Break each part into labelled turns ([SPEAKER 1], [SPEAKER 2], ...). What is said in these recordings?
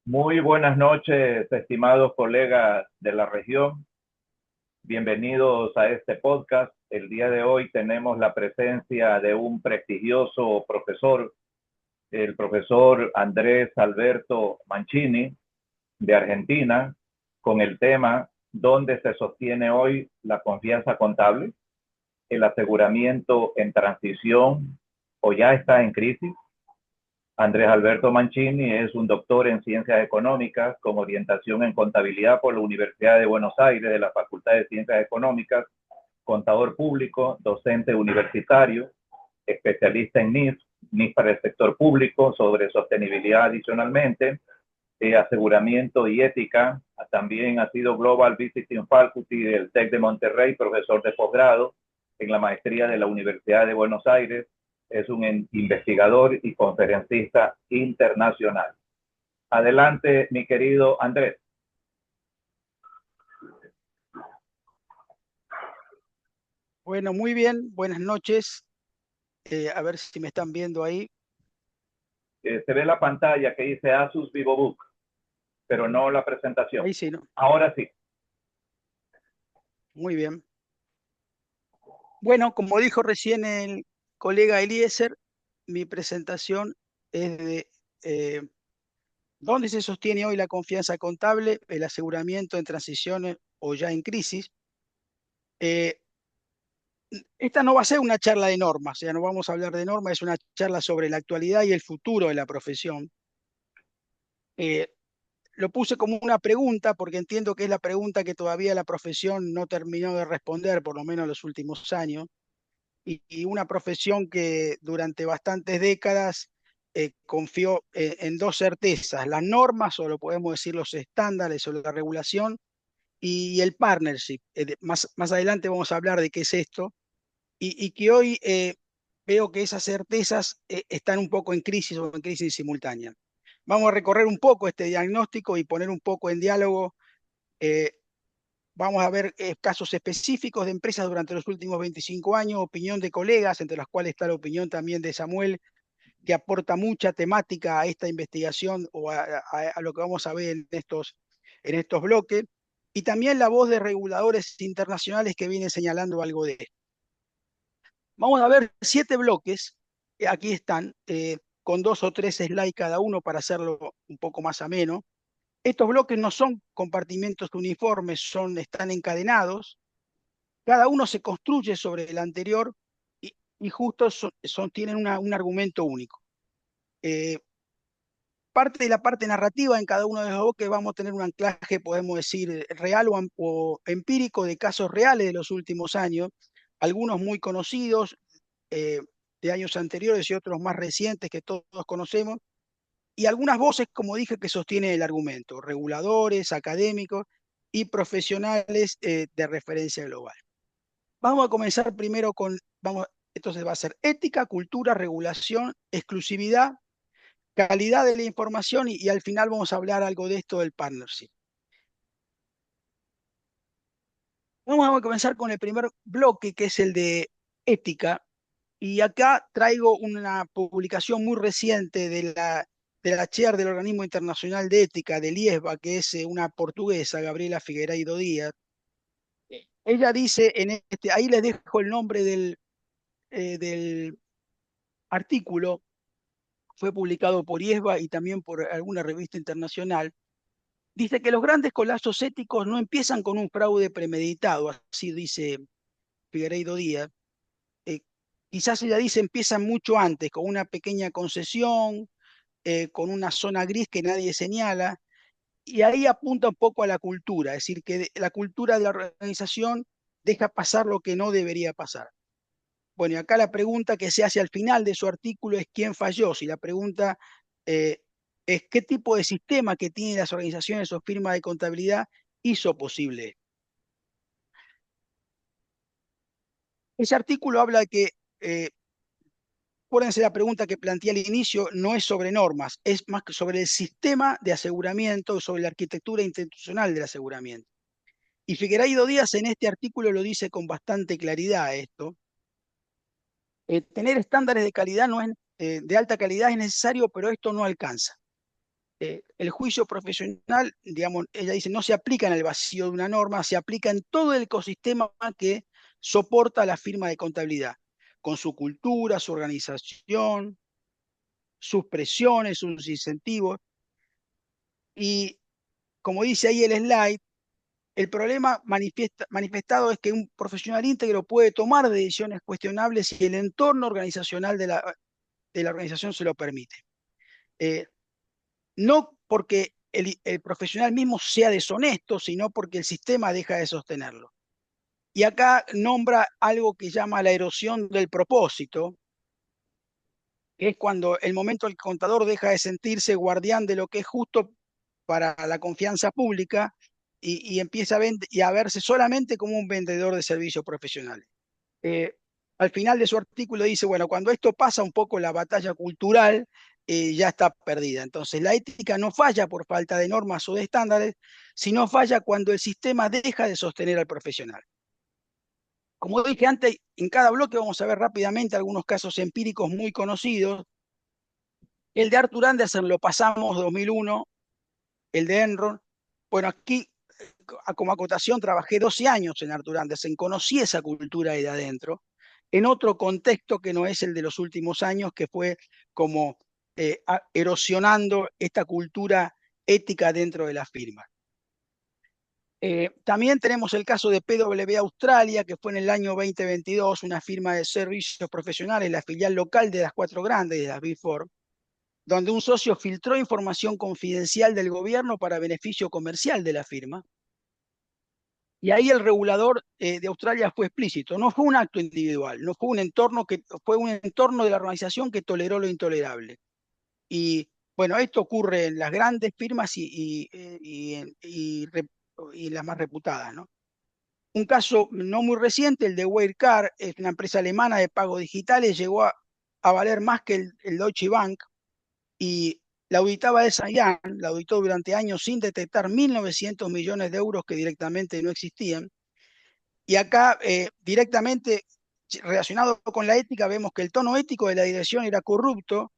[SPEAKER 1] Muy buenas noches, estimados colegas de la región. Bienvenidos a este podcast. El día de hoy tenemos la presencia de un prestigioso profesor, el profesor Andrés Alberto Mancini, de Argentina, con el tema ¿Dónde se sostiene hoy la confianza contable? ¿El aseguramiento en transición o ya está en crisis? Andrés Alberto Mancini es un doctor en ciencias económicas con orientación en contabilidad por la Universidad de Buenos Aires de la Facultad de Ciencias Económicas, contador público, docente universitario, especialista en NIF para el sector público sobre sostenibilidad adicionalmente, aseguramiento y ética. También ha sido Global Visiting Faculty del TEC de Monterrey, profesor de posgrado en la maestría de la Universidad de Buenos Aires. Es un investigador y conferencista internacional. Adelante, mi querido Andrés.
[SPEAKER 2] Bueno, muy bien, buenas noches. A ver si me están viendo ahí.
[SPEAKER 1] Se ve la pantalla que dice Asus VivoBook, pero no la presentación.
[SPEAKER 2] Ahí sí, ¿no?
[SPEAKER 1] Ahora sí.
[SPEAKER 2] Muy bien. Bueno, como dijo recién el colega Eliezer, mi presentación es de dónde se sostiene hoy la confianza contable, el aseguramiento en transiciones o ya en crisis. Eh, Esta no va a ser una charla de normas, o sea, no vamos a hablar de normas, es una charla sobre la actualidad y el futuro de la profesión. Eh, lo puse como una pregunta porque entiendo que es la pregunta que todavía la profesión no terminó de responder, por lo menos en los últimos años, y una profesión que durante bastantes décadas confió en dos certezas: las normas, o lo podemos decir los estándares o la regulación, y el partnership. Más adelante vamos a hablar de qué es esto, y que hoy veo que esas certezas están un poco en crisis o en crisis simultánea. Vamos a recorrer un poco este diagnóstico y poner un poco en diálogo. eh, Vamos a ver casos específicos de empresas durante los últimos 25 años, opinión de colegas, entre las cuales está la opinión también de Samuel, que aporta mucha temática a esta investigación o a lo que vamos a ver en estos bloques, y también la voz de reguladores internacionales que vienen señalando algo de esto. Vamos a ver 7 bloques, aquí están, con 2 o 3 slides cada uno para hacerlo un poco más ameno. Estos bloques no son compartimentos uniformes, están encadenados. Cada uno se construye sobre el anterior y justo tienen un argumento único. Eh, Parte de la parte narrativa en cada uno de los bloques vamos a tener un anclaje, podemos decir, real o empírico, de casos reales de los últimos años, algunos muy conocidos, eh, de años anteriores, y otros más recientes que todos conocemos, y algunas voces, como dije, que sostienen el argumento: reguladores, académicos y profesionales de referencia global. Vamos a comenzar primero entonces va a ser ética, cultura, regulación, exclusividad, calidad de la información, y al final vamos a hablar algo de esto del partnership. Vamos a comenzar con el primer bloque, que es el de ética, y acá traigo una publicación muy reciente de la chair del Organismo Internacional de Ética, del IESBA, que es una portuguesa, Gabriela Figueiredo Díaz. Ella dice, ahí les dejo el nombre del artículo, fue publicado por IESBA y también por alguna revista internacional. Dice que los grandes colapsos éticos no empiezan con un fraude premeditado, así dice Figueiredo Díaz. Eh, Quizás ella dice empiezan mucho antes, con una pequeña concesión, con una zona gris que nadie señala, y ahí apunta un poco a la cultura, es decir, que la cultura de la organización deja pasar lo que no debería pasar. Bueno, y acá la pregunta que se hace al final de su artículo es quién falló. Si la pregunta eh, es qué tipo de sistema que tienen las organizaciones o firmas de contabilidad hizo posible. Ese artículo habla de que, acuérdense, la pregunta que planteé al inicio no es sobre normas, es más que sobre el sistema de aseguramiento, sobre la arquitectura institucional del aseguramiento. Y Figueiredo Díaz en este artículo lo dice con bastante claridad esto. Tener estándares de calidad no es, de alta calidad es necesario, pero esto no alcanza. El juicio profesional, digamos, ella dice, no se aplica en el vacío de una norma, se aplica en todo el ecosistema que soporta la firma de contabilidad, con su cultura, su organización, sus presiones, sus incentivos. Y como dice ahí el slide, el problema manifestado es que un profesional íntegro puede tomar decisiones cuestionables si el entorno organizacional de la organización se lo permite. No porque el profesional mismo sea deshonesto, sino porque el sistema deja de sostenerlo. Y acá nombra algo que llama la erosión del propósito, que es cuando el momento el contador deja de sentirse guardián de lo que es justo para la confianza pública y empieza a verse solamente como un vendedor de servicios profesionales. Eh, Al final de su artículo dice, bueno, cuando esto pasa un poco la batalla cultural, ya está perdida. Entonces, la ética no falla por falta de normas o de estándares, sino falla cuando el sistema deja de sostener al profesional. Como dije antes, en cada bloque vamos a ver rápidamente algunos casos empíricos muy conocidos. El de Arthur Andersen lo pasamos 2001, el de Enron. Bueno, aquí como acotación trabajé 12 años en Arthur Andersen, conocí esa cultura ahí de adentro, en otro contexto que no es el de los últimos años, que fue como erosionando esta cultura ética dentro de la firma. También tenemos el caso de PwC Australia, que fue en el año 2022, una firma de servicios profesionales, la filial local de las cuatro grandes, de las Big Four, donde un socio filtró información confidencial del gobierno para beneficio comercial de la firma. Y ahí el regulador de Australia fue explícito, no fue un acto individual, no fue un entorno fue un entorno de la organización que toleró lo intolerable. Y bueno, esto ocurre en las grandes firmas y las más reputadas, ¿no? Un caso no muy reciente, el de Wirecard, es una empresa alemana de pagos digitales, llegó a valer más que el Deutsche Bank y la auditaba Ernst Young, la auditó durante años sin detectar 1.900 millones de euros que directamente no existían. Y acá directamente relacionado con la ética vemos que el tono ético de la dirección era corrupto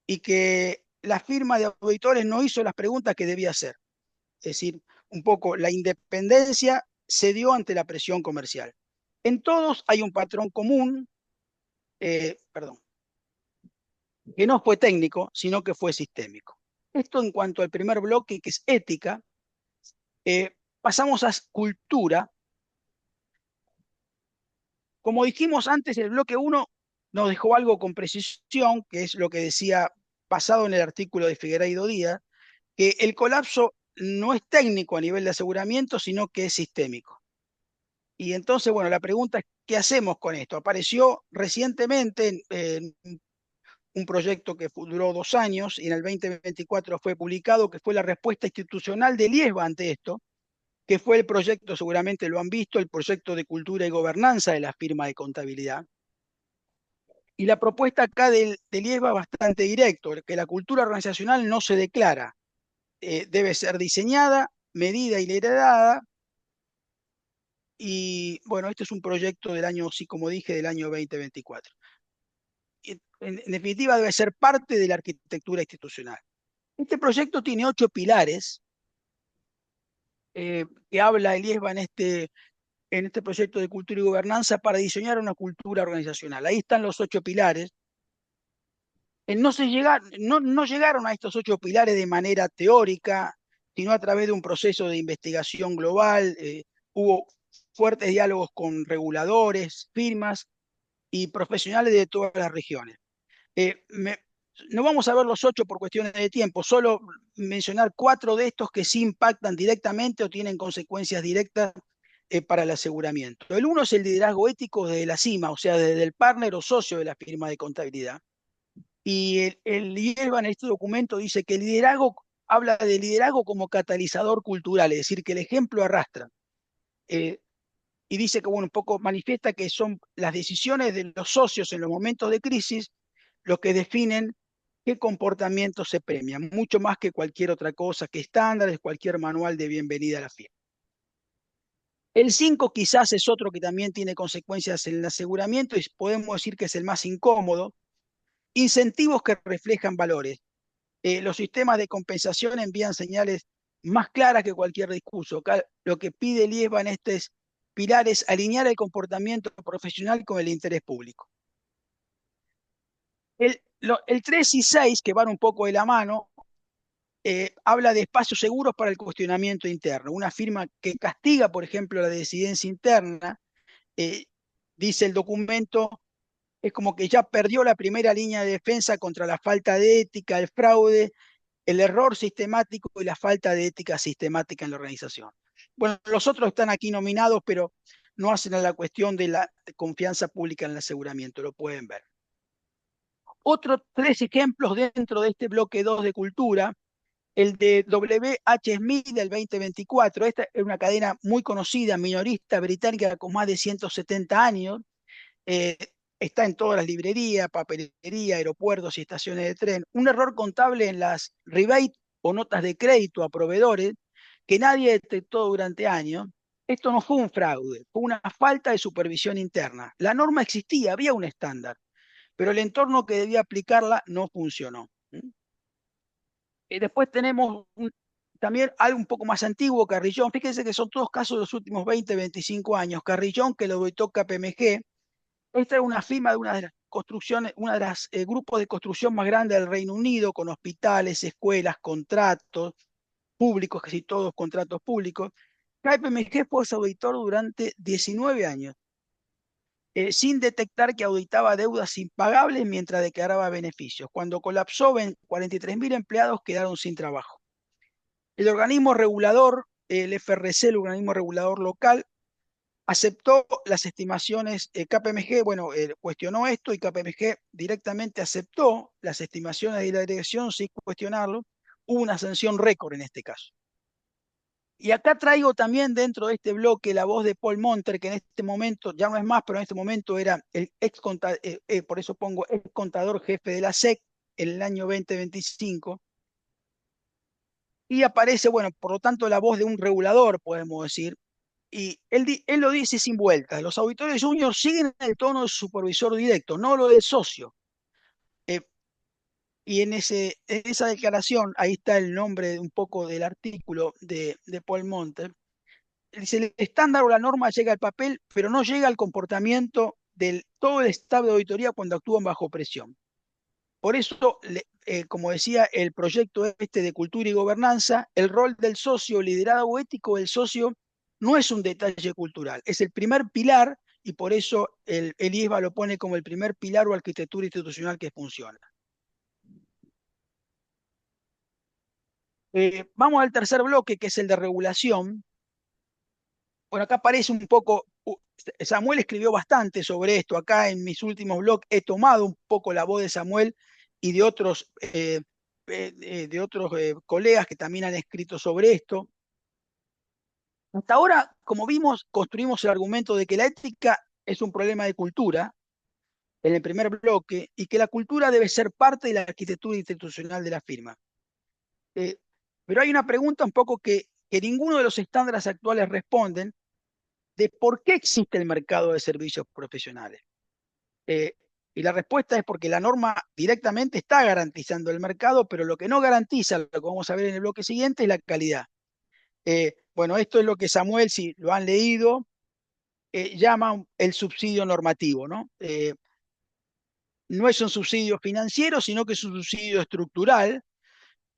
[SPEAKER 2] y que la firma de auditores no hizo las preguntas que debía hacer. Es decir, un poco la independencia se dio ante la presión comercial. En todos hay un patrón común, perdón, que no fue técnico, sino que fue sistémico. Esto en cuanto al primer bloque, que es ética. Pasamos a cultura. Como dijimos antes, el bloque 1 nos dejó algo con precisión, que es lo que decía, basado en el artículo de Figueiredo Díaz, que el colapso no es técnico a nivel de aseguramiento, sino que es sistémico. Y entonces, bueno, la pregunta es, ¿qué hacemos con esto? Apareció recientemente en un proyecto que duró 2 años y en el 2024 fue publicado, que fue la respuesta institucional del IESBA ante esto, que fue el proyecto, seguramente lo han visto, el proyecto de cultura y gobernanza de la firma de contabilidad. Y la propuesta acá del IESBA es bastante directo, que la cultura organizacional no se declara, debe ser diseñada, medida y liderada. Y bueno, este es un proyecto del año, sí, como dije, del año 2024. En definitiva, debe ser parte de la arquitectura institucional. Este proyecto tiene 8 pilares que habla el IESBA en este proyecto de cultura y gobernanza para diseñar una cultura organizacional. Ahí están los 8 pilares. No llegaron a estos 8 pilares de manera teórica, sino a través de un proceso de investigación global. Hubo fuertes diálogos con reguladores, firmas y profesionales de todas las regiones. No vamos a ver los 8 por cuestiones de tiempo, solo mencionar 4 de estos que sí impactan directamente o tienen consecuencias directas para el aseguramiento. El uno es el liderazgo ético desde la cima, o sea, desde el partner o socio de la firma de contabilidad. Y el IESBA en este documento dice que el liderazgo habla de liderazgo como catalizador cultural, es decir, que el ejemplo arrastra. Y dice que, bueno, un poco manifiesta que son las decisiones de los socios en los momentos de crisis los que definen qué comportamiento se premia, mucho más que cualquier otra cosa, que estándares, cualquier manual de bienvenida a la fiesta. El 5 quizás es otro que también tiene consecuencias en el aseguramiento y podemos decir que es el más incómodo. Incentivos que reflejan valores. Los sistemas de compensación envían señales más claras que cualquier discurso. Acá lo que pide el IESBA en estos pilares es alinear el comportamiento profesional con el interés público. El 3 y 6, que van un poco de la mano, habla de espacios seguros para el cuestionamiento interno. Una firma que castiga, por ejemplo, la disidencia interna, dice el documento, es como que ya perdió la primera línea de defensa contra la falta de ética, el fraude, el error sistemático y la falta de ética sistemática en la organización. Bueno, los otros están aquí nominados, pero no hacen a la cuestión de la confianza pública en el aseguramiento, lo pueden ver. Otros 3 ejemplos dentro de este bloque 2 de cultura, el de W. H. Smith del 2024. Esta es una cadena muy conocida, minorista británica con más de 170 años. Eh, Está en todas las librerías, papelería, aeropuertos y estaciones de tren. Un error contable en las rebate o notas de crédito a proveedores que nadie detectó durante años. Esto no fue un fraude, fue una falta de supervisión interna. La norma existía, había un estándar, pero el entorno que debía aplicarla no funcionó. Después tenemos también algo un poco más antiguo, Carrillón. Fíjense que son todos casos de los últimos 20, 25 años. Carrillón, que lo auditó KPMG. Esta es una firma de una de las construcciones, una de las grupos de construcción más grandes del Reino Unido, con hospitales, escuelas, contratos públicos, casi todos contratos públicos. KPMG fue su auditor durante 19 años, sin detectar que auditaba deudas impagables mientras declaraba beneficios. Cuando colapsó, 43.000 empleados quedaron sin trabajo. El organismo regulador, el FRC, el organismo regulador local, aceptó las estimaciones, KPMG, bueno, cuestionó esto y KPMG directamente aceptó las estimaciones de la dirección sin cuestionarlo. Hubo una sanción récord en este caso. Y acá traigo también dentro de este bloque la voz de Paul Monter, que en este momento, ya no es más, pero en este momento era el ex contador, por eso pongo ex contador jefe de la SEC en el año 2025. Y aparece, bueno, por lo tanto, la voz de un regulador, podemos decir. Y él lo dice sin vueltas. Los auditores juniors siguen el tono de su supervisor directo, no lo del socio. Eh, y en esa declaración, ahí está el nombre un poco del artículo de Paul Monter. Dice, el estándar o la norma llega al papel, pero no llega al comportamiento de todo el staff de auditoría cuando actúan bajo presión. Por eso, como decía, el proyecto este de cultura y gobernanza, el rol del socio, liderazgo ético del socio, no es un detalle cultural, es el primer pilar y por eso el IESBA lo pone como el primer pilar o arquitectura institucional que funciona. Vamos al tercer bloque, que es el de regulación. Bueno, acá aparece un poco, Samuel escribió bastante sobre esto. Acá en mis últimos blogs he tomado un poco la voz de Samuel y de otros colegas que también han escrito sobre esto. Hasta ahora, como vimos, construimos el argumento de que la ética es un problema de cultura en el primer bloque y que la cultura debe ser parte de la arquitectura institucional de la firma. Eh, pero hay una pregunta un poco que ninguno de los estándares actuales responden, de por qué existe el mercado de servicios profesionales. Eh, y la respuesta es porque la norma directamente está garantizando el mercado, pero lo que no garantiza, lo que vamos a ver en el bloque siguiente, es la calidad. Bueno, esto es lo que Samuel, si lo han leído, llama el subsidio normativo, ¿no? No es un subsidio financiero, sino que es un subsidio estructural,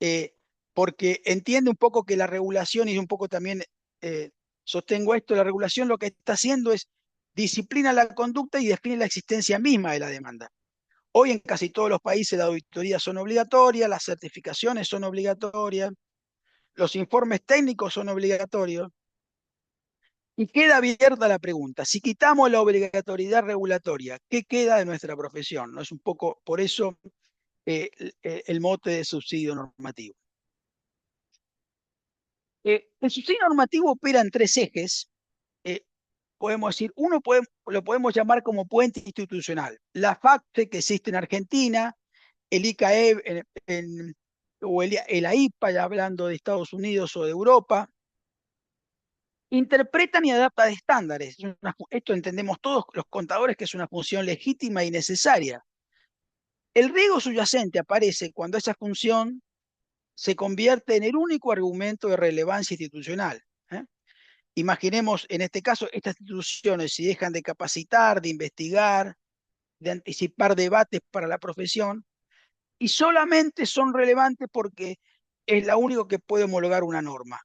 [SPEAKER 2] eh, porque entiende un poco que la regulación, y un poco también sostengo esto, la regulación lo que está haciendo es disciplina la conducta y define la existencia misma de la demanda. Hoy en casi todos los países las auditorías son obligatorias, las certificaciones son obligatorias, los informes técnicos son obligatorios, y queda abierta la pregunta, si quitamos la obligatoriedad regulatoria, ¿qué queda de nuestra profesión? ¿No es un poco por eso el mote de subsidio normativo? El subsidio normativo opera en 3 ejes. eh, Podemos decir, lo podemos llamar como puente institucional. La FACTE, que existe en Argentina, el ICAE o el AIPA, ya hablando de Estados Unidos o de Europa, interpretan y adaptan estándares. Esto entendemos todos los contadores que es una función legítima y necesaria. El riesgo subyacente aparece cuando esa función se convierte en el único argumento de relevancia institucional. Imaginemos, en este caso, estas instituciones si dejan de capacitar, de investigar, de anticipar debates para la profesión, y solamente son relevantes porque es la única que puede homologar una norma.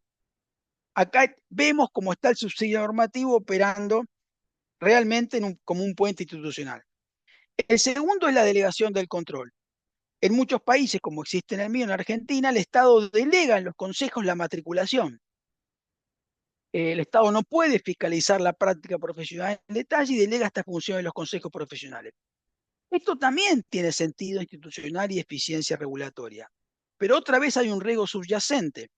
[SPEAKER 2] Acá vemos cómo está el subsidio normativo operando realmente como un puente institucional. El segundo es la delegación del control. En muchos países, como existe en el mío, en Argentina, el Estado delega en los consejos la matriculación. El Estado no puede fiscalizar la práctica profesional en detalle y delega esta función en los consejos profesionales. Esto también tiene sentido institucional y eficiencia regulatoria. Pero otra vez hay un riesgo subyacente,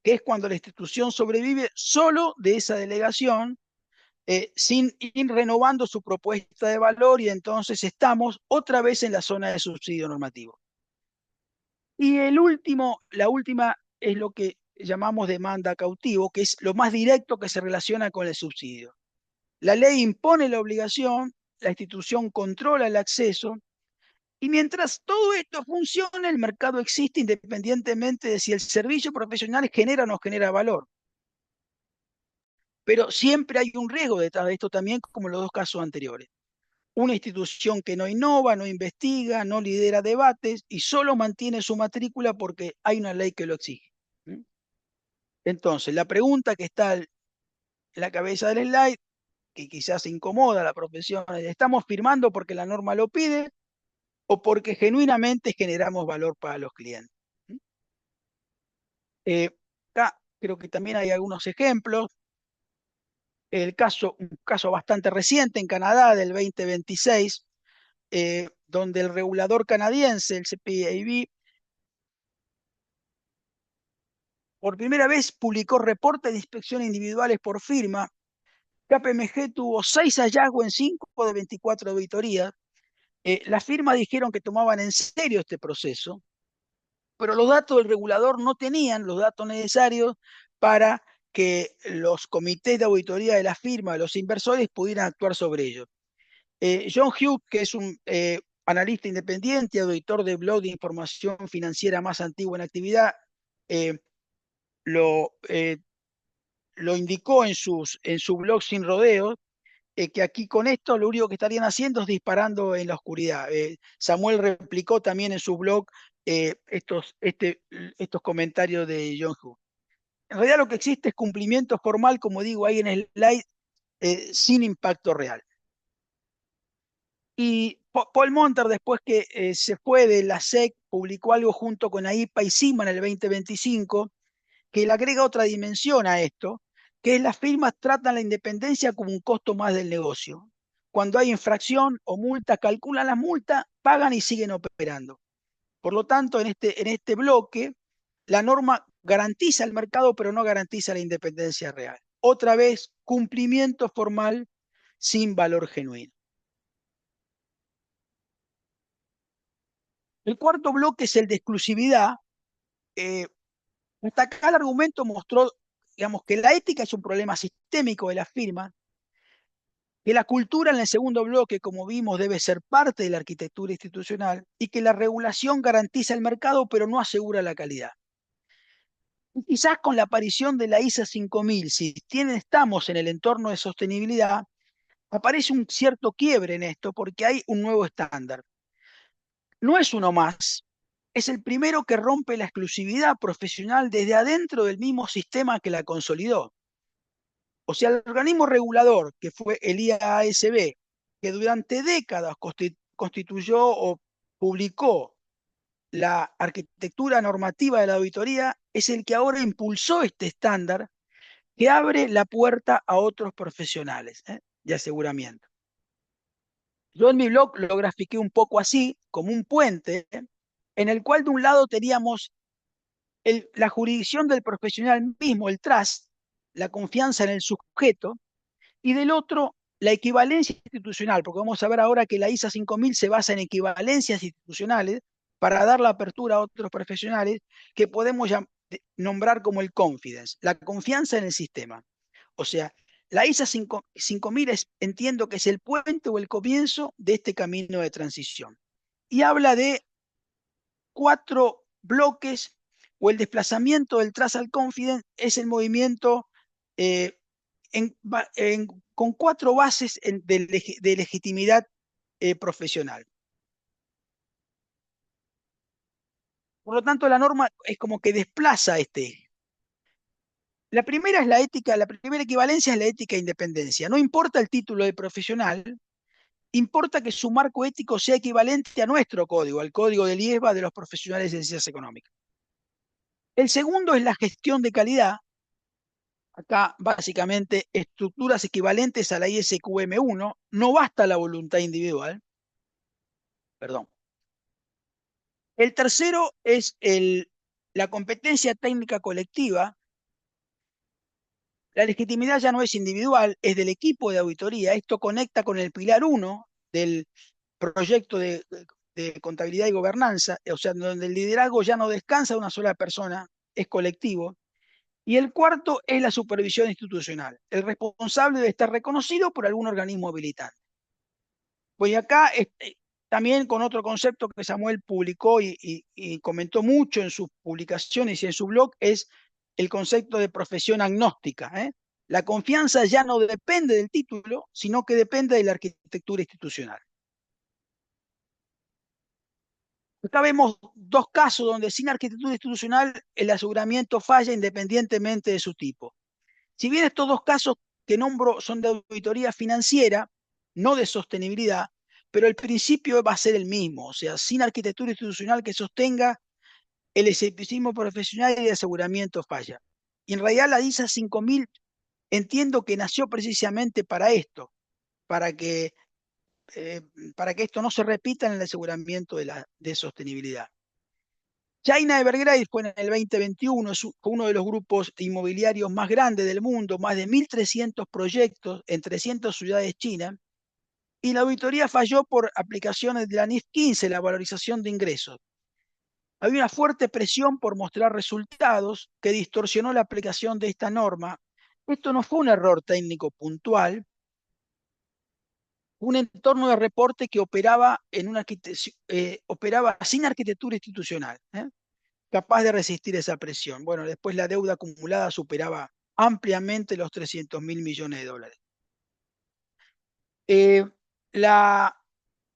[SPEAKER 2] que es cuando la institución sobrevive solo de esa delegación, sin ir renovando su propuesta de valor, y entonces estamos otra vez en la zona de subsidio normativo. Y la última es lo que llamamos demanda cautivo, que es lo más directo que se relaciona con el subsidio. La ley impone la obligación, la institución controla el acceso, y mientras todo esto funciona, el mercado existe independientemente de si el servicio profesional genera o no genera valor. Pero siempre hay un riesgo detrás de esto también, como en los dos casos anteriores. Una institución que no innova, no investiga, no lidera debates y solo mantiene su matrícula porque hay una ley que lo exige. Entonces, la pregunta que está en la cabeza del slide, que quizás incomoda a la profesión, es: ¿estamos firmando porque la norma lo pide o porque genuinamente generamos valor para los clientes? Acá creo que también hay algunos ejemplos. Un caso bastante reciente en Canadá del 2026, donde el regulador canadiense, el CPAB, por primera vez publicó reportes de inspección individuales por firma. KPMG tuvo 6 hallazgos en 5 de 24 auditorías. Las firmas dijeron que tomaban en serio este proceso, pero los datos del regulador no tenían los datos necesarios para que los comités de auditoría de la firma, los inversores, pudieran actuar sobre ello. John Hughes, que es un analista independiente y auditor del blog de información financiera más antiguo en actividad, eh, lo, eh, lo indicó en su blog Sin Rodeos, que aquí con esto lo único que estarían haciendo es disparando en la oscuridad. Samuel replicó también en su blog estos comentarios de John Hughes. En realidad lo que existe es cumplimiento formal, como digo ahí en el slide, sin impacto real. Y Paul Monter, después que se fue de la SEC, publicó algo junto con AIPA y CIMA en el 2025, que le agrega otra dimensión a esto, que es: las firmas tratan la independencia como un costo más del negocio. Cuando hay infracción o multa, calculan las multas, pagan y siguen operando. Por lo tanto, en este bloque, la norma garantiza el mercado, pero no garantiza la independencia real. Otra vez, cumplimiento formal sin valor genuino. El cuarto bloque es el de exclusividad. Hasta acá el argumento mostró, digamos, que la ética es un problema sistémico de la firma, que la cultura en el segundo bloque, como vimos, debe ser parte de la arquitectura institucional, y que la regulación garantiza el mercado pero no asegura la calidad. Y quizás con la aparición de la ISA 5000, si estamos en el entorno de sostenibilidad, aparece un cierto quiebre en esto porque hay un nuevo estándar. No es uno más, es el primero que rompe la exclusividad profesional desde adentro del mismo sistema que la consolidó. O sea, el organismo regulador, que fue el IASB, que durante décadas constituyó o publicó la arquitectura normativa de la auditoría, es el que ahora impulsó este estándar que abre la puerta a otros profesionales de aseguramiento. Yo en mi blog lo grafiqué un poco así, como un puente, en el cual de un lado teníamos la jurisdicción del profesional mismo, el trust, la confianza en el sujeto, y del otro, la equivalencia institucional, porque vamos a ver ahora que la ISA 5000 se basa en equivalencias institucionales para dar la apertura a otros profesionales que podemos nombrar como el confidence, la confianza en el sistema. O sea, la ISA 5000 entiendo que es el puente o el comienzo de este camino de transición. Y habla de 4 bloques, o el desplazamiento del trust al confident es el movimiento con 4 bases de legitimidad profesional. Por lo tanto, la norma es como que desplaza este eje. La primera es la ética, la primera equivalencia es la ética e independencia. No importa el título de profesional, importa que su marco ético sea equivalente a nuestro código, al código del IESBA de los profesionales de ciencias económicas. El segundo es la gestión de calidad. Acá, básicamente, estructuras equivalentes a la ISQM1. No basta la voluntad individual. Perdón. El tercero es la competencia técnica colectiva. La legitimidad ya no es individual, es del equipo de auditoría. Esto conecta con el pilar 1 del proyecto de contabilidad y gobernanza, o sea, donde el liderazgo ya no descansa de una sola persona, es colectivo. Y el cuarto es la supervisión institucional. El responsable debe estar reconocido por algún organismo habilitante. Pues acá también con otro concepto que Samuel publicó y comentó mucho en sus publicaciones y en su blog, es el concepto de profesión agnóstica. La confianza ya no depende del título, sino que depende de la arquitectura institucional. Acá vemos 2 casos donde sin arquitectura institucional el aseguramiento falla independientemente de su tipo. Si bien estos 2 casos que nombro son de auditoría financiera, no de sostenibilidad, pero el principio va a ser el mismo, o sea, sin arquitectura institucional que sostenga el escepticismo profesional y de aseguramiento falla. Y en realidad la ISA 5000 entiendo que nació precisamente para esto, para que, eh, para que esto no se repita en el aseguramiento de sostenibilidad. China Evergrande fue en el 2021, fue uno de los grupos inmobiliarios más grandes del mundo, más de 1.300 proyectos en 300 ciudades chinas, y la auditoría falló por aplicaciones de la NIF 15, la valorización de ingresos. Había una fuerte presión por mostrar resultados que distorsionó la aplicación de esta norma. Esto no fue un error técnico puntual, un entorno de reporte que operaba sin arquitectura institucional, capaz de resistir esa presión. Bueno, después la deuda acumulada superaba ampliamente los 300.000 millones de dólares. La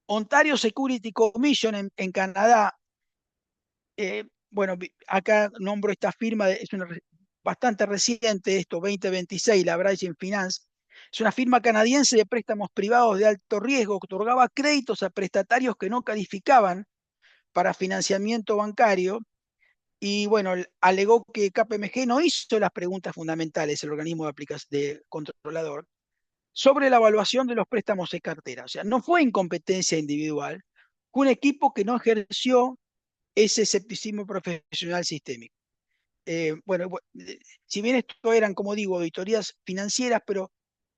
[SPEAKER 2] Ontario Security Commission en Canadá, bueno, acá nombro esta firma, es bastante reciente esto, 2026, la Bridging Finance, es una firma canadiense de préstamos privados de alto riesgo que otorgaba créditos a prestatarios que no calificaban para financiamiento bancario. Y bueno, alegó que KPMG no hizo las preguntas fundamentales, el organismo de controlador, sobre la evaluación de los préstamos de cartera. O sea, no fue incompetencia individual, fue un equipo que no ejerció ese escepticismo profesional sistémico. Bueno, si bien esto eran, como digo, auditorías financieras, pero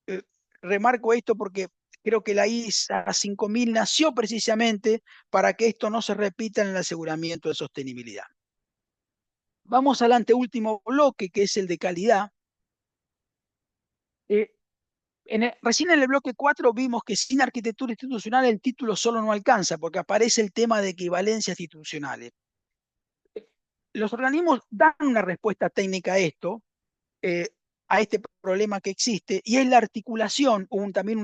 [SPEAKER 2] eh, remarco esto porque creo que la ISA 5000 nació precisamente para que esto no se repita en el aseguramiento de sostenibilidad. Vamos al anteúltimo bloque, que es el de calidad. Recién en el bloque 4 vimos que sin arquitectura institucional el título solo no alcanza, porque aparece el tema de equivalencias institucionales. Los organismos dan una respuesta técnica a este problema que existe, y es la articulación. Hubo también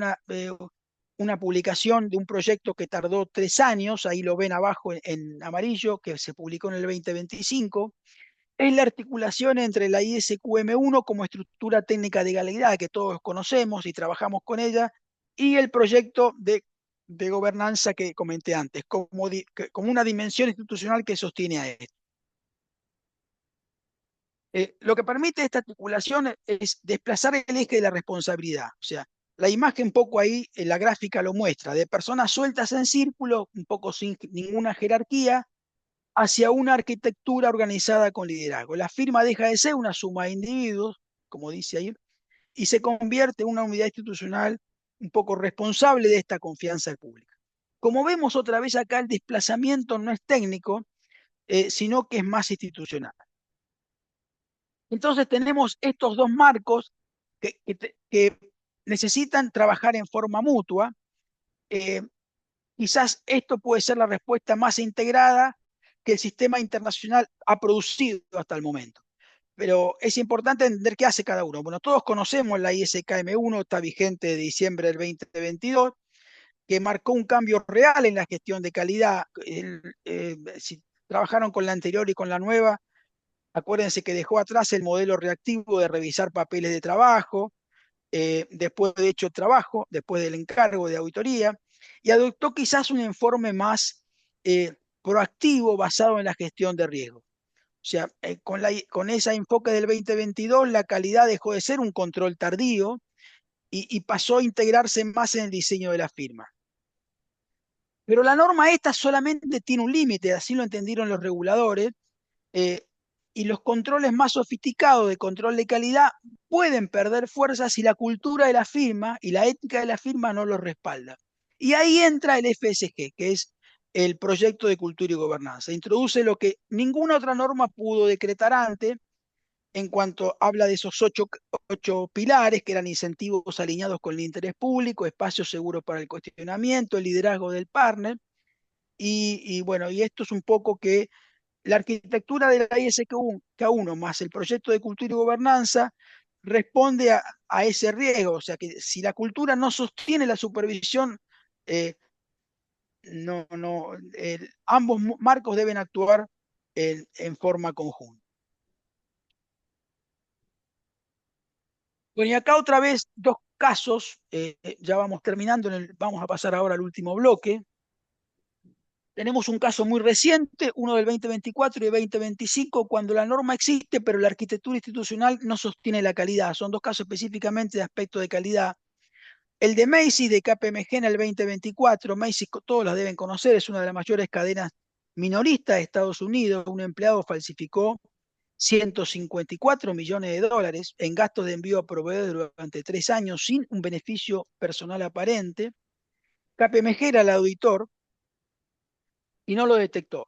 [SPEAKER 2] una publicación de un proyecto que tardó 3 años, ahí lo ven abajo en amarillo, que se publicó en el 2025, es la articulación entre la ISQM1 como estructura técnica de calidad que todos conocemos y trabajamos con ella, y el proyecto de gobernanza que comenté antes, como una dimensión institucional que sostiene a esto. Lo que permite esta articulación es desplazar el eje de la responsabilidad. O sea, la imagen un poco ahí, en la gráfica lo muestra, de personas sueltas en círculo, un poco sin ninguna jerarquía, hacia una arquitectura organizada con liderazgo. La firma deja de ser una suma de individuos, como dice ahí, y se convierte en una unidad institucional un poco responsable de esta confianza pública. Como vemos otra vez acá, el desplazamiento no es técnico, sino que es más institucional. Entonces tenemos estos 2 marcos que necesitan trabajar en forma mutua. Quizás esto puede ser la respuesta más integrada que el sistema internacional ha producido hasta el momento. Pero es importante entender qué hace cada uno. Bueno, todos conocemos la ISKM1, está vigente de diciembre del 2022, que marcó un cambio real en la gestión de calidad. Si trabajaron con la anterior y con la nueva, acuérdense que dejó atrás el modelo reactivo de revisar papeles de trabajo, después de hecho trabajo, después del encargo de auditoría, y adoptó quizás un informe más proactivo basado en la gestión de riesgo. O sea, con ese enfoque del 2022, la calidad dejó de ser un control tardío y pasó a integrarse más en el diseño de la firma. Pero la norma esta solamente tiene un límite, así lo entendieron los reguladores, eh, y los controles más sofisticados de control de calidad pueden perder fuerza si la cultura de la firma y la ética de la firma no los respalda. Y ahí entra el FSG, que es el proyecto de cultura y gobernanza. Introduce lo que ninguna otra norma pudo decretar antes en cuanto habla de esos ocho pilares, que eran incentivos alineados con el interés público, espacios seguros para el cuestionamiento, el liderazgo del partner. Bueno, y esto es un poco que la arquitectura de la ISK1 más el proyecto de cultura y gobernanza responde a ese riesgo. O sea que si la cultura no sostiene la supervisión, ambos marcos deben actuar en forma conjunta. Bueno, y acá otra vez dos casos, ya vamos terminando, vamos a pasar ahora al último bloque. Tenemos un caso muy reciente, uno del 2024 y del 2025, cuando la norma existe, pero la arquitectura institucional no sostiene la calidad. Son dos casos específicamente de aspecto de calidad. El de Macy's de KPMG en el 2024, Macy's todos la deben conocer, es una de las mayores cadenas minoristas de Estados Unidos. Un empleado falsificó 154 millones de dólares en gastos de envío a proveedores durante 3 años sin un beneficio personal aparente. KPMG era el auditor y no lo detectó.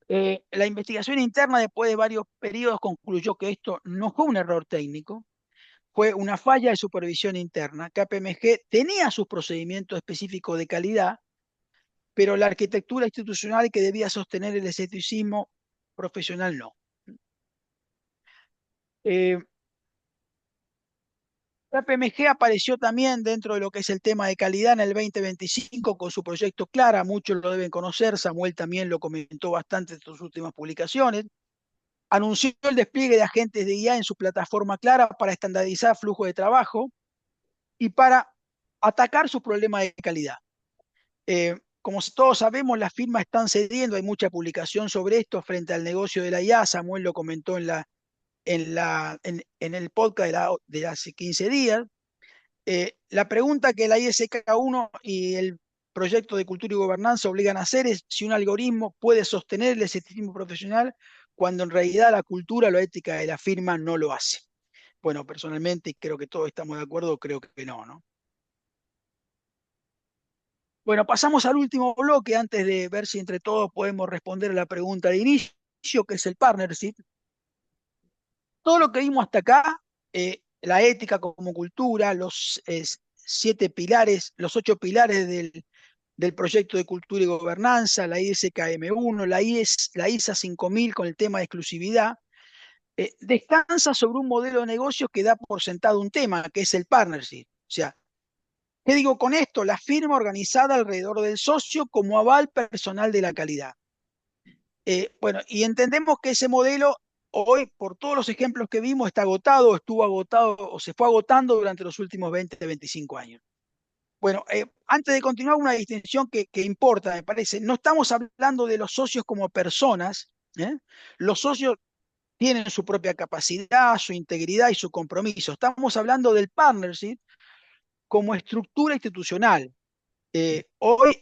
[SPEAKER 2] La investigación interna, después de varios periodos, concluyó que esto no fue un error técnico, fue una falla de supervisión interna. KPMG tenía sus procedimientos específicos de calidad, pero la arquitectura institucional que debía sostener el escepticismo profesional no. KPMG apareció también dentro de lo que es el tema de calidad en el 2025 con su proyecto Clara, muchos lo deben conocer, Samuel también lo comentó bastante en sus últimas publicaciones. Anunció el despliegue de agentes de IA en su plataforma Clara para estandarizar flujo de trabajo y para atacar sus problemas de calidad. Como todos sabemos, las firmas están cediendo, hay mucha publicación sobre esto frente al negocio de la IA. Samuel lo comentó en el podcast de hace 15 días. La pregunta que la ISK1 y el proyecto de cultura y gobernanza obligan a hacer es si un algoritmo puede sostener el escepticismo profesional cuando en realidad la cultura o la ética de la firma no lo hace. Bueno, personalmente creo que todos estamos de acuerdo, creo que no, ¿no? Bueno, pasamos al último bloque antes de ver si entre todos podemos responder a la pregunta de inicio, que es el partnership. Todo lo que vimos hasta acá, la ética como cultura, los 7 pilares, los 8 pilares del proyecto de cultura y gobernanza, la ISKM1, la ISA 5000 con el tema de exclusividad, descansa sobre un modelo de negocio que da por sentado un tema, que es el partnership. O sea, ¿qué digo con esto? La firma organizada alrededor del socio como aval personal de la calidad. Bueno, y entendemos que ese modelo hoy, por todos los ejemplos que vimos, está agotado, estuvo agotado o se fue agotando durante los últimos 20, 25 años. Bueno, antes de continuar, una distinción que importa, me parece. No estamos hablando de los socios como personas. Los socios tienen su propia capacidad, su integridad y su compromiso. Estamos hablando del partnership como estructura institucional. Hoy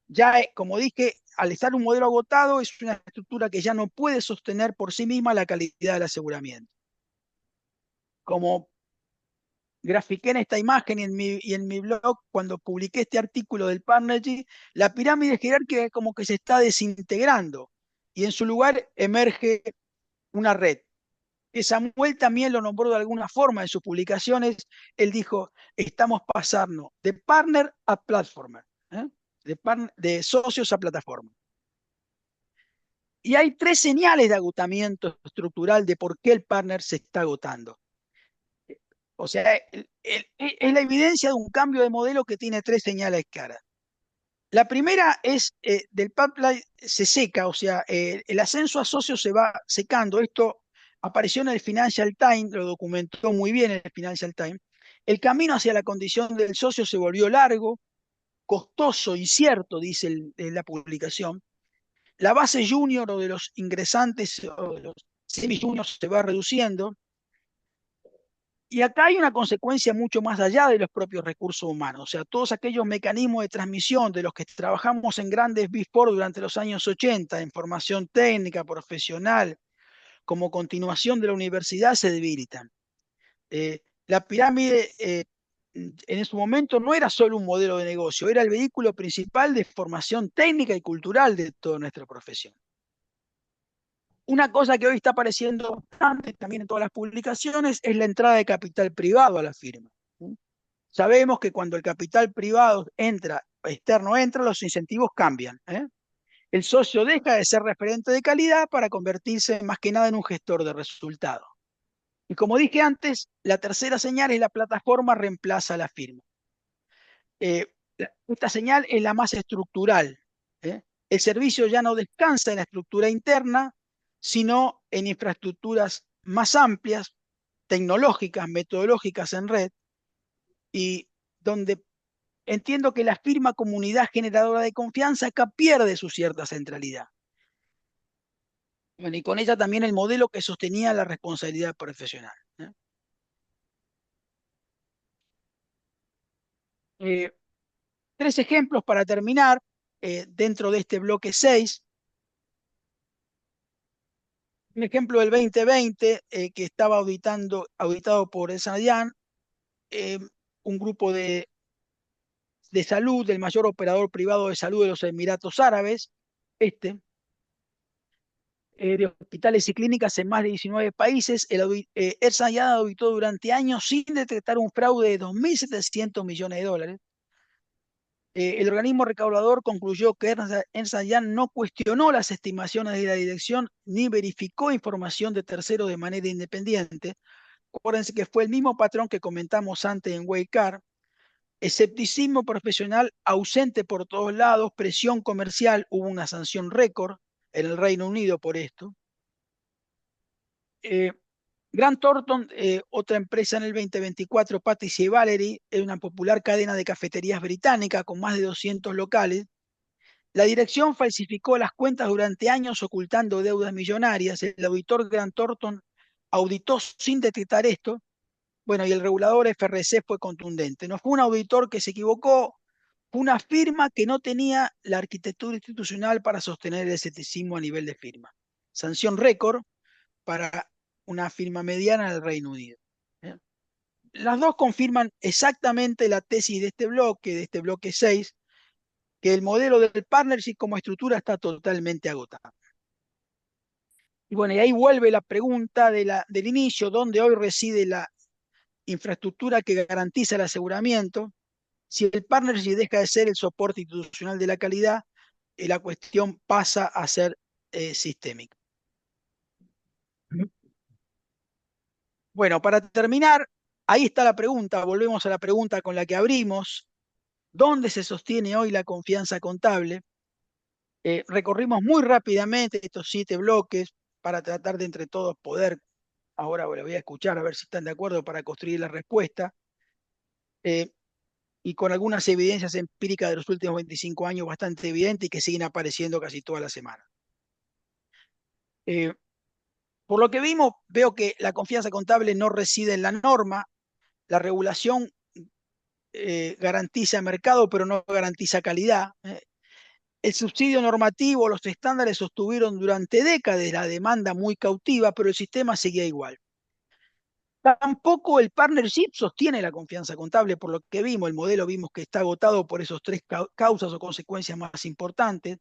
[SPEAKER 2] ya, como dije, al estar un modelo agotado, es una estructura que ya no puede sostener por sí misma la calidad del aseguramiento. Como grafiqué en esta imagen y en mi blog, cuando publiqué este artículo del partnership, la pirámide jerárquica es como que se está desintegrando y en su lugar emerge una red. Que Samuel también lo nombró de alguna forma en sus publicaciones. Él dijo, estamos pasando de partner a platformer, de socios a plataforma. Y hay tres señales de agotamiento estructural de por qué el partner se está agotando. O sea, es la evidencia de un cambio de modelo que tiene tres señales claras. La primera es del pipeline se seca, o sea, el ascenso a socios se va secando. Esto apareció en el Financial Times, lo documentó muy bien el Financial Times. El camino hacia la condición del socio se volvió largo, costoso, incierto, dice la publicación. La base junior o de los ingresantes o de los semi-juniors se va reduciendo. Y acá hay una consecuencia mucho más allá de los propios recursos humanos, o sea, todos aquellos mecanismos de transmisión de los que trabajamos en grandes Big Four durante los años 80, en formación técnica, profesional, como continuación de la universidad, se debilitan. La pirámide en su momento no era solo un modelo de negocio, era el vehículo principal de formación técnica y cultural de toda nuestra profesión. Una cosa que hoy está apareciendo bastante también en todas las publicaciones es la entrada de capital privado a la firma. Sabemos que cuando el capital privado entra, externo entra, los incentivos cambian. El socio deja de ser referente de calidad para convertirse más que nada en un gestor de resultados. Y como dije antes, la tercera señal es la plataforma reemplaza a la firma. Esta señal es la más estructural. El servicio ya no descansa en la estructura interna, sino en infraestructuras más amplias, tecnológicas, metodológicas en red, y donde entiendo que la firma comunidad generadora de confianza acá pierde su cierta centralidad. Bueno, y con ella también el modelo que sostenía la responsabilidad profesional. Eh, Tres ejemplos para terminar dentro de este bloque 6. Un ejemplo del 2020 que estaba auditado por Esadian, un grupo de salud, del mayor operador privado de salud de los Emiratos Árabes, de hospitales y clínicas en más de 19 países. Ernst Young auditó durante años sin detectar un fraude de 2.700 millones de dólares. El organismo recaudador concluyó que Ernst Young no cuestionó las estimaciones de la dirección ni verificó información de terceros de manera independiente. Acuérdense que fue el mismo patrón que comentamos antes en Waycar. Escepticismo profesional ausente por todos lados, presión comercial, hubo una sanción récord en el Reino Unido por esto. Grant Thornton, otra empresa en el 2024, Patty Valerie, es una popular cadena de cafeterías británica con más de 200 locales. La dirección falsificó las cuentas durante años ocultando deudas millonarias. El auditor Grant Thornton auditó sin detectar esto. Bueno, y el regulador FRC fue contundente. No fue un auditor que se equivocó, fue una firma que no tenía la arquitectura institucional para sostener el escepticismo a nivel de firma. Sanción récord para una firma mediana del Reino Unido. Las dos confirman exactamente la tesis de este bloque 6, que el modelo del partnership como estructura está totalmente agotado. Y bueno, y ahí vuelve la pregunta del inicio, ¿dónde hoy reside la infraestructura que garantiza el aseguramiento? Si el partnership deja de ser el soporte institucional de la calidad, la cuestión pasa a ser sistémica. Bueno, para terminar, ahí está la pregunta, volvemos a la pregunta con la que abrimos. ¿Dónde se sostiene hoy la confianza contable? Recorrimos muy rápidamente estos 7 bloques para tratar de entre todos poder, ahora lo voy a escuchar a ver si están de acuerdo para construir la respuesta, y con algunas evidencias empíricas de los últimos 25 años bastante evidentes y que siguen apareciendo casi toda la semana. Por lo que vimos, veo que la confianza contable no reside en la norma, la regulación garantiza mercado, pero no garantiza calidad. El subsidio normativo, los estándares sostuvieron durante décadas la demanda muy cautiva, pero el sistema seguía igual. Tampoco el partnership sostiene la confianza contable, por lo que vimos, el modelo vimos que está agotado por esos 3 causas o consecuencias más importantes.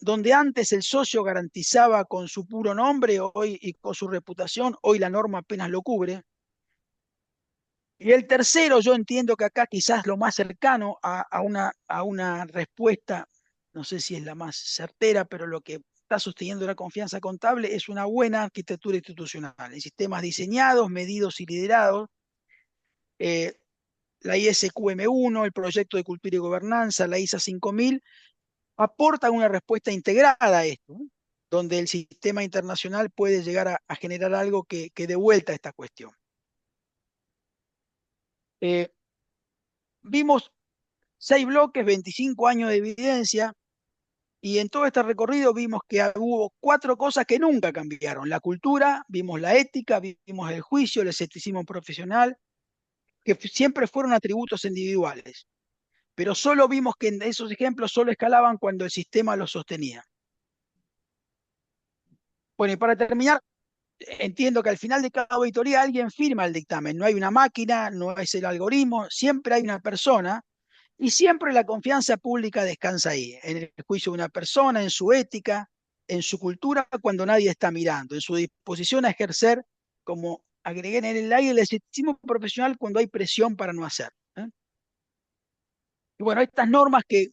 [SPEAKER 2] Donde antes el socio garantizaba con su puro nombre hoy y con su reputación, hoy la norma apenas lo cubre. Y el tercero, yo entiendo que acá quizás lo más cercano a una respuesta, no sé si es la más certera, pero lo que está sosteniendo la confianza contable es una buena arquitectura institucional, en sistemas diseñados, medidos y liderados. La ISQM1, el proyecto de cultura y gobernanza, la ISA 5000, aportan una respuesta integrada a esto, ¿no? Donde el sistema internacional puede llegar a generar algo que dé vuelta a esta cuestión. Vimos 6 bloques, 25 años de evidencia, y en todo este recorrido vimos que hubo 4 cosas que nunca cambiaron. La cultura, vimos la ética, vimos el juicio, el escepticismo profesional, que siempre fueron atributos individuales. Pero solo vimos que en esos ejemplos solo escalaban cuando el sistema los sostenía. Bueno, y para terminar, entiendo que al final de cada auditoría alguien firma el dictamen. No hay una máquina, no es el algoritmo, siempre hay una persona. Y siempre la confianza pública descansa ahí, en el juicio de una persona, en su ética, en su cultura cuando nadie está mirando, en su disposición a ejercer, como agregué en el aire, el escepticismo profesional cuando hay presión para no hacer. Y bueno, estas normas que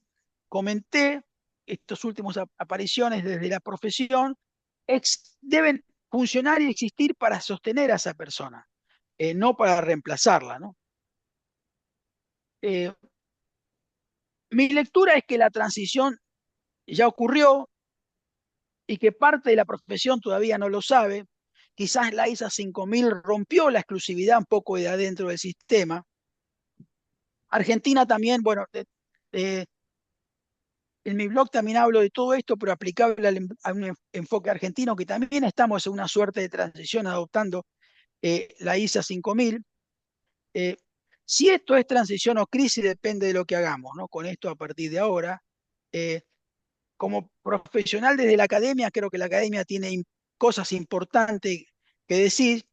[SPEAKER 2] comenté, estas últimas apariciones desde la profesión, deben funcionar y existir para sostener a esa persona, no para reemplazarla, ¿no? Mi lectura es que la transición ya ocurrió y que parte de la profesión todavía no lo sabe. Quizás la ISA 5000 rompió la exclusividad un poco de adentro del sistema. Argentina también, bueno, en mi blog también hablo de todo esto, pero aplicable a un enfoque argentino, que también estamos en una suerte de transición adoptando la ISA 5000. Si esto es transición o crisis, depende de lo que hagamos, ¿no? Con esto a partir de ahora. Eh, Como profesional desde la academia, creo que la academia tiene cosas importantes que decir,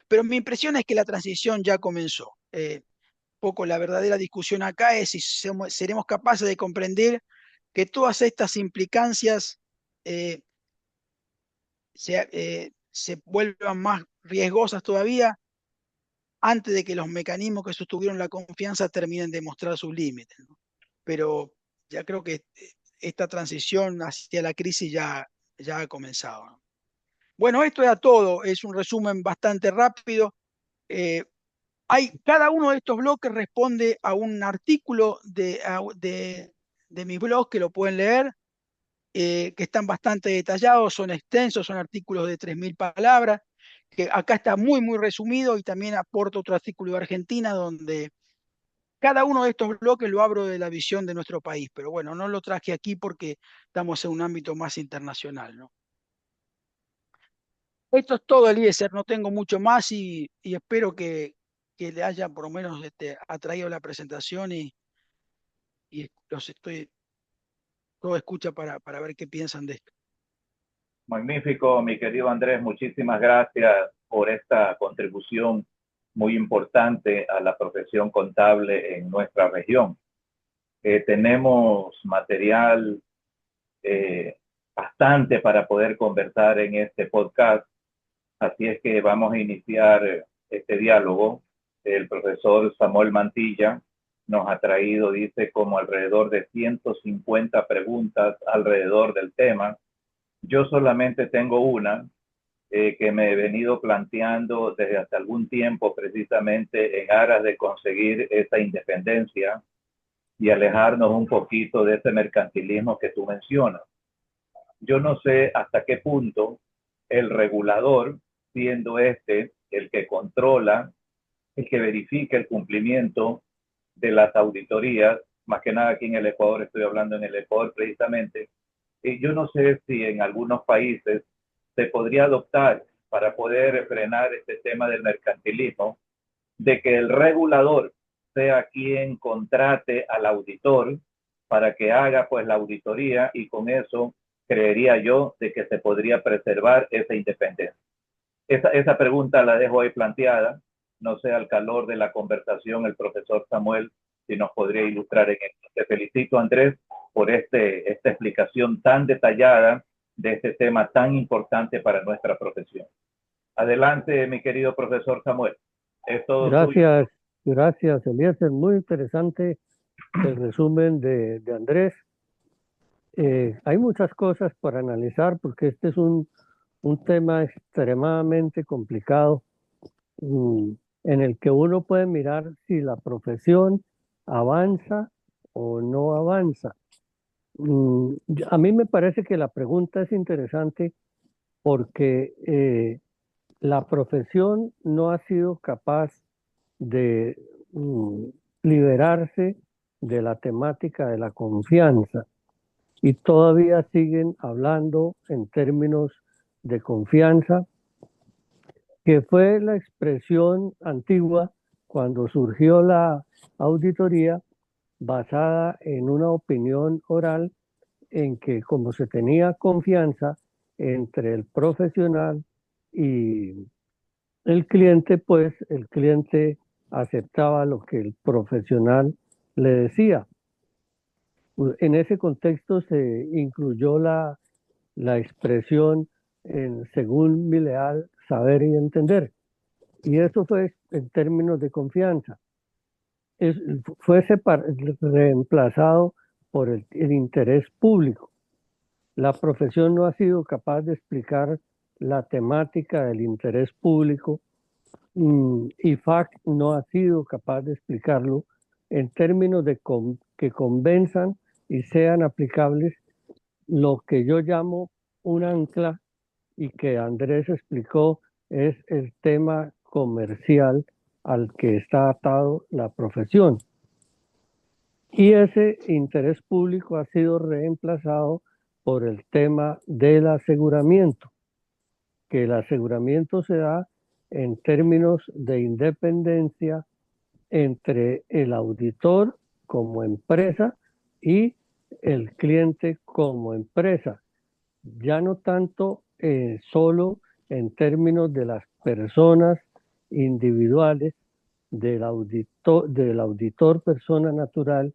[SPEAKER 2] pero mi impresión es que la transición ya comenzó. Poco la verdadera discusión acá es si seremos capaces de comprender que todas estas implicancias eh, se vuelvan más riesgosas todavía antes de que los mecanismos que sostuvieron la confianza terminen de mostrar sus límites, ¿no? Pero ya creo que esta transición hacia la crisis ya ha comenzado, ¿no? Bueno, esto era todo, es un resumen bastante rápido. Eh, Cada uno de estos bloques responde a un artículo de mi blog que lo pueden leer, que están bastante detallados, son extensos, son artículos de 3000 palabras, que acá está muy, muy resumido, y también aporto otro artículo de Argentina donde cada uno de estos bloques lo abro de la visión de nuestro país, pero bueno, no lo traje aquí porque estamos en un ámbito más internacional, ¿no? Esto es todo, Eliezer, no tengo mucho más, y espero que le haya por lo menos atraído la presentación, y los estoy todo escucha para ver qué piensan de esto.
[SPEAKER 1] Magnífico, mi querido Andrés, muchísimas gracias por esta contribución muy importante a la profesión contable en nuestra región. Tenemos material bastante para poder conversar en este podcast, así es que vamos a iniciar este diálogo. El profesor Samuel Mantilla nos ha traído, dice, como alrededor de 150 preguntas alrededor del tema. Yo solamente tengo una que me he venido planteando desde hace algún tiempo, precisamente en aras de conseguir esa independencia y alejarnos un poquito de ese mercantilismo que tú mencionas. Yo no sé hasta qué punto el regulador, siendo este el que controla, el que verifica el cumplimiento de las auditorías, más que nada aquí en el Ecuador, estoy hablando en el Ecuador precisamente, y yo no sé si en algunos países se podría adoptar para poder frenar este tema del mercantilismo, de que el regulador sea quien contrate al auditor para que haga pues la auditoría, y con eso creería yo de que se podría preservar esa independencia. Esa pregunta la dejo ahí planteada. No sé, al calor de la conversación, el profesor Samuel, si nos podría ilustrar en esto. Te felicito, Andrés, por esta explicación tan detallada de este tema tan importante para nuestra profesión. Adelante, mi querido profesor Samuel. Es todo suyo.
[SPEAKER 3] Gracias, gracias, Eliezer. Muy interesante el resumen de Andrés. Hay muchas cosas para analizar porque este es un tema extremadamente complicado, mm, en el que uno puede mirar si la profesión avanza o no avanza. A mí me parece que la pregunta es interesante porque la profesión no ha sido capaz de liberarse de la temática de la confianza y todavía siguen hablando en términos de confianza, que fue la expresión antigua cuando surgió la auditoría basada en una opinión oral en que como se tenía confianza entre el profesional y el cliente, pues el cliente aceptaba lo que el profesional le decía. En ese contexto se incluyó la expresión según mi leal saber y entender. Y eso fue en términos de confianza. Es, fue reemplazado por el interés público. La profesión no ha sido capaz de explicar la temática del interés público. IFAC no ha sido capaz de explicarlo en términos de que convenzan y sean aplicables lo que yo llamo un ancla y que Andrés explicó es el tema comercial al que está atado la profesión. Y ese interés público ha sido reemplazado por el tema del aseguramiento, que el aseguramiento se da en términos de independencia entre el auditor como empresa y el cliente como empresa, ya no tanto solo en términos de las personas individuales del auditor persona natural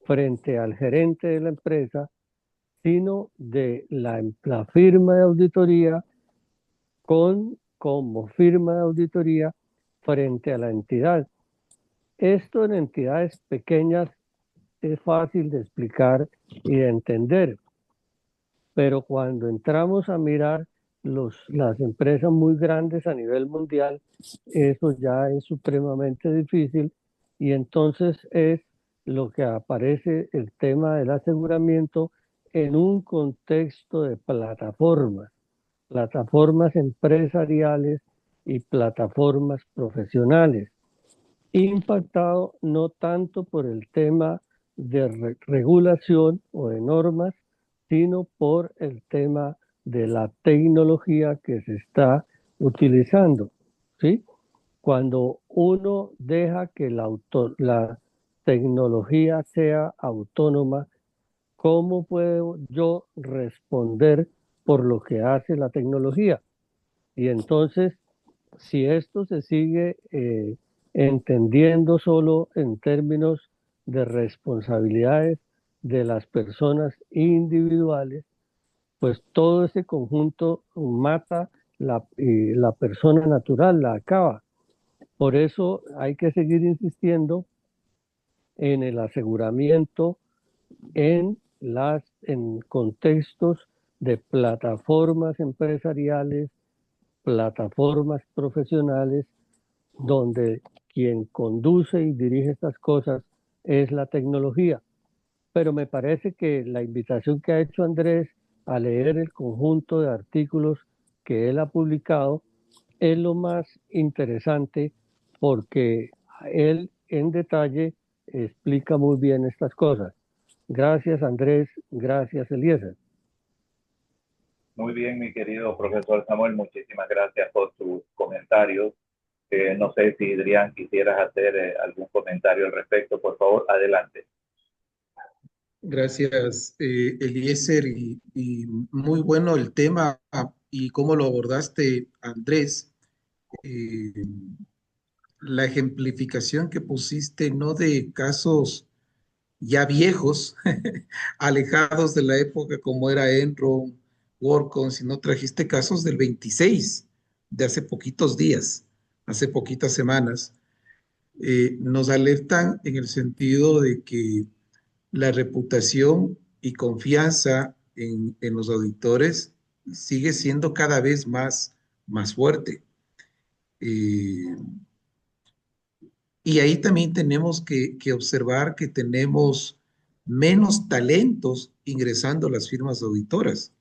[SPEAKER 3] frente al gerente de la empresa, sino de la firma de auditoría como firma de auditoría frente a la entidad. Esto en entidades pequeñas es fácil de explicar y de entender, pero cuando entramos a mirar las empresas muy grandes a nivel mundial, eso ya es supremamente difícil y entonces es lo que aparece el tema del aseguramiento en un contexto de plataformas empresariales y plataformas profesionales, impactado no tanto por el tema de regulación o de normas, sino por el tema de la tecnología que se está utilizando, ¿sí? Cuando uno deja que la tecnología sea autónoma, ¿cómo puedo yo responder por lo que hace la tecnología? Y entonces, si esto se sigue entendiendo solo en términos de responsabilidades de las personas individuales, pues todo ese conjunto mata la persona natural, la acaba. Por eso hay que seguir insistiendo en el aseguramiento en contextos de plataformas empresariales, plataformas profesionales, donde quien conduce y dirige estas cosas es la tecnología. Pero me parece que la invitación que ha hecho Andrés a leer el conjunto de artículos que él ha publicado es lo más interesante porque él en detalle explica muy bien estas cosas. Gracias Andrés, gracias Eliezer.
[SPEAKER 1] Muy bien, mi querido profesor Samuel, muchísimas gracias por sus comentarios. No sé si Adrián quisieras hacer algún comentario al respecto, por favor, adelante.
[SPEAKER 4] Gracias, Eliezer, y muy bueno el tema y cómo lo abordaste, Andrés. Eh, la ejemplificación que pusiste, no de casos ya viejos, alejados de la época como era Enron, Workon, sino trajiste casos del 26, de hace poquitos días, hace poquitas semanas. Nos alertan en el sentido de que la reputación y confianza en los auditores sigue siendo cada vez más fuerte. Eh, y ahí también tenemos que observar que tenemos menos talentos ingresando a las firmas auditoras.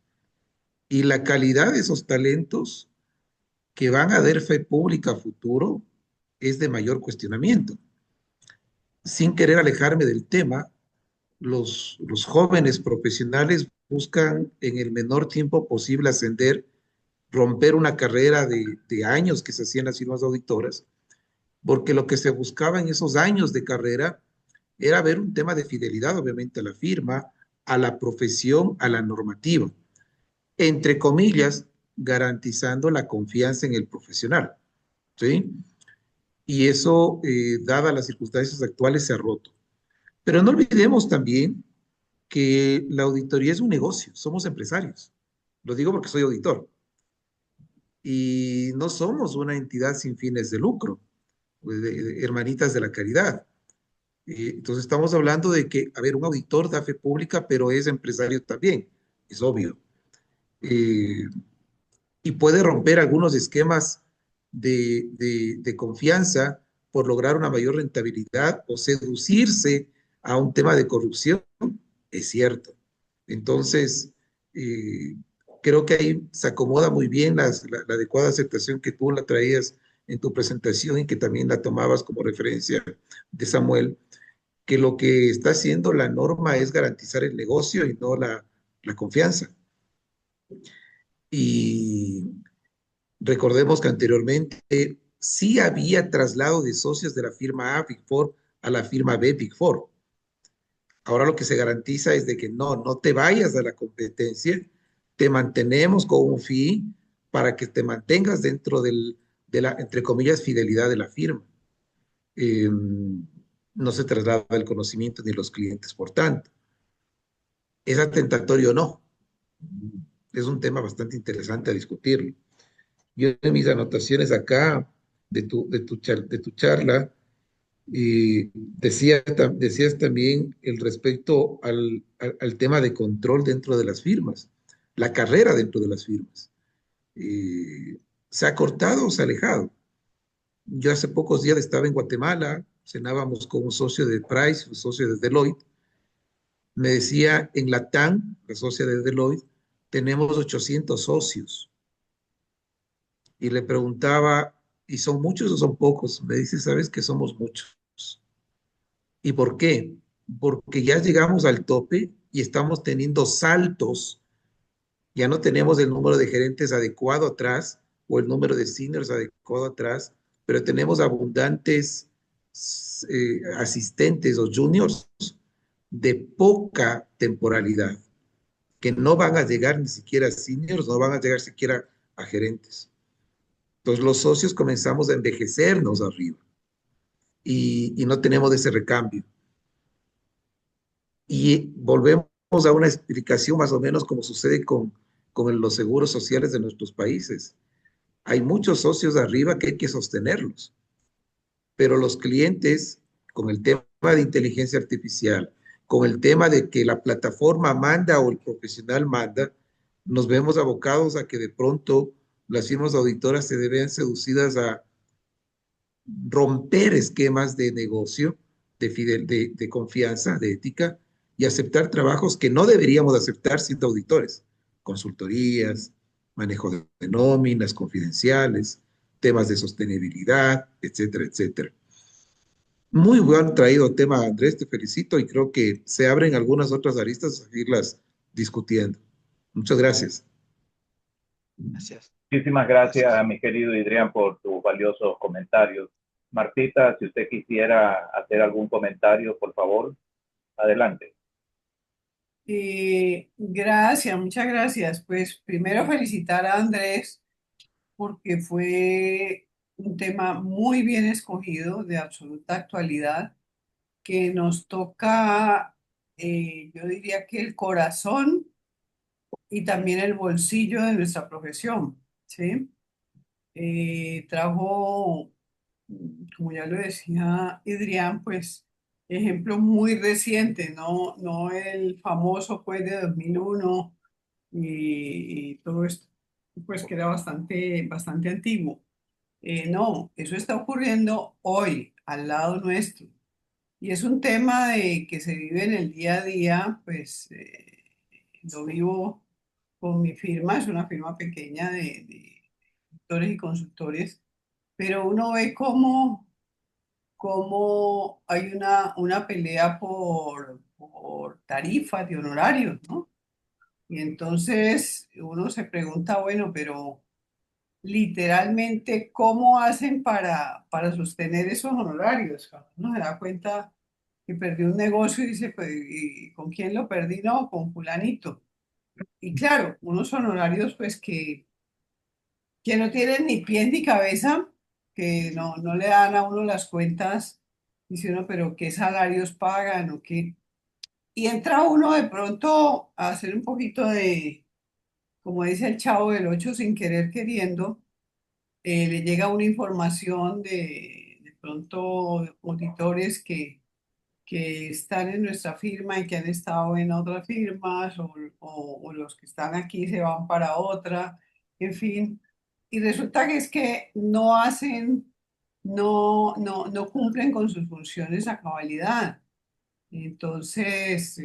[SPEAKER 4] Y la calidad de esos talentos que van a dar fe pública a futuro es de mayor cuestionamiento. Sin querer alejarme del tema, los jóvenes profesionales buscan en el menor tiempo posible ascender, romper una carrera de años que se hacían las firmas auditoras, porque lo que se buscaba en esos años de carrera era ver un tema de fidelidad, obviamente, a la firma, a la profesión, a la normativa, entre comillas, garantizando la confianza en el profesional, ¿sí? Y eso, dadas las circunstancias actuales, se ha roto. Pero no olvidemos también que la auditoría es un negocio, somos empresarios. Lo digo porque soy auditor. Y no somos una entidad sin fines de lucro, pues, de hermanitas de la caridad. Entonces estamos hablando de que, a ver, un auditor da fe pública, pero es empresario también, es obvio. Eh, y puede romper algunos esquemas de confianza por lograr una mayor rentabilidad o seducirse a un tema de corrupción, es cierto. Entonces, eh, creo que ahí se acomoda muy bien la adecuada aceptación que tú la traías en tu presentación y que también la tomabas como referencia de Samuel, que lo que está haciendo la norma es garantizar el negocio y no la confianza. Y recordemos que anteriormente sí había traslado de socios de la firma A, Big Four, a la firma B, Big Four. Ahora lo que se garantiza es de que no te vayas a la competencia, te mantenemos con un fee para que te mantengas dentro de la, entre comillas, fidelidad de la firma. Eh, no se traslada el conocimiento ni los clientes, por tanto. ¿Es atentatorio o no? Es un tema bastante interesante a discutirlo. Yo en mis anotaciones acá de tu charla, decías también el respecto al tema de control dentro de las firmas, la carrera dentro de las firmas. ¿Se ha cortado o se ha alejado? Yo hace pocos días estaba en Guatemala, cenábamos con un socio de Price, un socio de Deloitte. Me decía, en la TAN, la socia de Deloitte, tenemos 800 socios. Y le preguntaba, ¿y son muchos o son pocos? Me dice, ¿sabes que somos muchos? ¿Y por qué? Porque ya llegamos al tope y estamos teniendo saltos. Ya no tenemos el número de gerentes adecuado atrás o el número de seniors adecuado atrás, pero tenemos abundantes asistentes o juniors de poca temporalidad, que no van a llegar ni siquiera a seniors, no van a llegar siquiera a gerentes. Entonces los socios comenzamos a envejecernos arriba y no tenemos ese recambio. Y volvemos a una explicación más o menos como sucede con los seguros sociales de nuestros países. Hay muchos socios de arriba que hay que sostenerlos, pero los clientes, con el tema de inteligencia artificial, con el tema de que la plataforma manda o el profesional manda, nos vemos abocados a que de pronto las firmas auditoras se ven seducidas a romper esquemas de negocio, de confianza, de ética, y aceptar trabajos que no deberíamos aceptar siendo auditores, consultorías, manejo de nóminas confidenciales, temas de sostenibilidad, etcétera, etcétera. Muy buen traído tema, Andrés, te felicito y creo que se abren algunas otras aristas a seguirlas discutiendo. Muchas gracias.
[SPEAKER 2] Gracias.
[SPEAKER 1] Muchísimas gracias,
[SPEAKER 2] Gracias.
[SPEAKER 1] mi querido Adrián, por tus valiosos comentarios. Martita, si usted quisiera hacer algún comentario, por favor, adelante.
[SPEAKER 5] Gracias, muchas gracias. Pues primero felicitar a Andrés porque fue un tema muy bien escogido, de absoluta actualidad, que nos toca, yo diría que el corazón y también el bolsillo de nuestra profesión, ¿sí? Trajo, como ya lo decía Adrián, pues ejemplo muy reciente, no el famoso pues de 2001 y todo esto, pues que era bastante antiguo. No, eso está ocurriendo hoy, al lado nuestro. Y es un tema de que se vive en el día a día, pues lo vivo con mi firma, es una firma pequeña de tutores y consultores, pero uno ve cómo hay una pelea por tarifas de honorarios, ¿no? Y entonces uno se pregunta, bueno, pero literalmente, ¿cómo hacen para sostener esos honorarios? Cuando uno se da cuenta que perdió un negocio y dice, pues, ¿y con quién lo perdí? No, con fulanito. Y claro, unos honorarios pues que no tienen ni pies ni cabeza, que no le dan a uno las cuentas, dice uno, pero ¿qué salarios pagan o qué? Y entra uno de pronto a hacer un poquito de, como dice el Chavo del Ocho, sin querer queriendo, le llega una información de pronto auditores que están en nuestra firma y que han estado en otras firmas o los que están aquí se van para otra, en fin. Y resulta que es que no hacen, no cumplen con sus funciones a cabalidad. Entonces,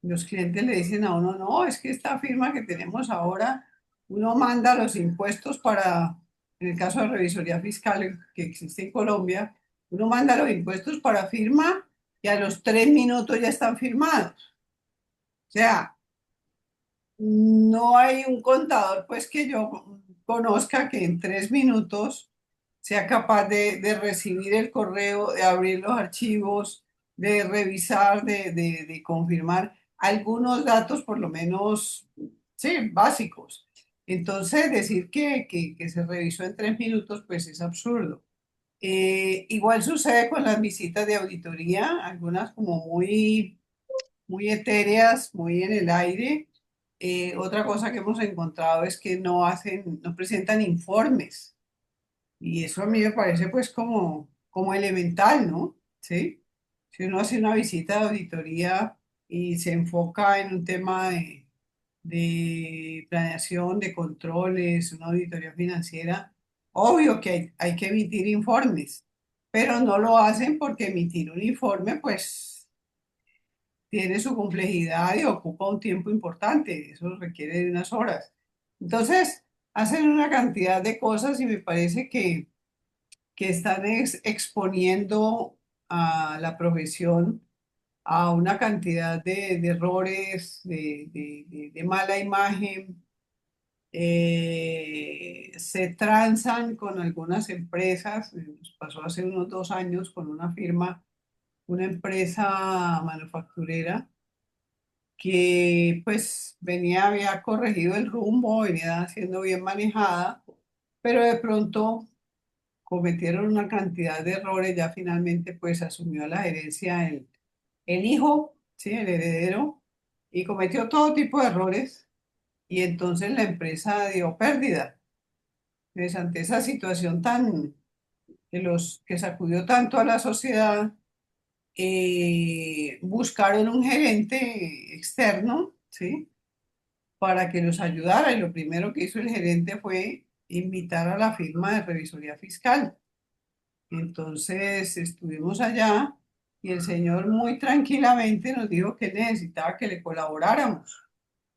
[SPEAKER 5] los clientes le dicen a uno, no, es que esta firma que tenemos ahora, uno manda los impuestos para, en el caso de revisoría fiscal que existe en Colombia, uno manda los impuestos para firma y a los 3 minutos ya están firmados. O sea, no hay un contador pues que yo conozca que en 3 minutos sea capaz de recibir el correo, de abrir los archivos, de revisar, de confirmar algunos datos por lo menos, sí, básicos. Entonces, decir que se revisó en 3 minutos, pues es absurdo. Igual sucede con las visitas de auditoría, algunas como muy etéreas, muy en el aire. Otra cosa que hemos encontrado es que no presentan informes. Y eso a mí me parece pues como elemental, ¿no? ¿Sí? Si uno hace una visita de auditoría y se enfoca en un tema de planeación, de controles, una auditoría financiera, obvio que hay que emitir informes, pero no lo hacen porque emitir un informe pues tiene su complejidad y ocupa un tiempo importante, eso requiere de unas horas. Entonces, hacen una cantidad de cosas y me parece que están exponiendo a la profesión a una cantidad de errores, de mala imagen. Se transan con algunas empresas, nos pasó hace unos 2 años con una firma, una empresa manufacturera que pues había corregido el rumbo, venía siendo bien manejada, pero de pronto cometieron una cantidad de errores, ya finalmente pues asumió la gerencia el hijo, ¿sí? El heredero, y cometió todo tipo de errores y entonces la empresa dio pérdida. Entonces, ante esa situación que sacudió tanto a la sociedad, buscaron un gerente externo, ¿sí? Para que los ayudara y lo primero que hizo el gerente fue invitar a la firma de revisoría fiscal. Entonces estuvimos allá y el señor muy tranquilamente nos dijo que necesitaba que le colaboráramos.